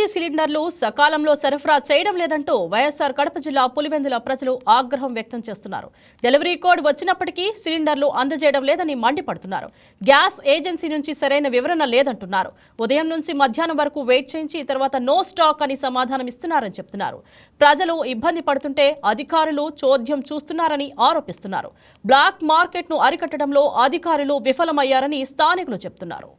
LPG సిలిండర్లు సకాలంలో సరఫరా చేయడం లేదంటూ వైఎస్ఆర్ కడప జిల్లా పులివెందుల ప్రజలు ఆగ్రహం వ్యక్తం చేస్తున్నారు. డెలివరీ కోడ్ వచ్చినప్పటికీ సిలిండర్లు అందజేయడం లేదని మండిపడుతున్నారు. గ్యాస్ ఏజెన్సీ నుంచి సరైన వివరణ లేదంటున్నారు. ఉదయం నుంచి మధ్యాహ్నం వరకు వెయిట్ చేయించి తర్వాత నో స్టాక్ అని సమాధానం ఇస్తున్నారని చెప్తున్నారు. ప్రజలు ఇబ్బంది పడుతుంటే అధికారులు చోద్యం చూస్తున్నారని ఆరోపిస్తున్నారు. బ్లాక్ మార్కెట్ను అరికట్టడంలో అధికారులు విఫలమయ్యారని స్థానికులు చెప్తున్నారు.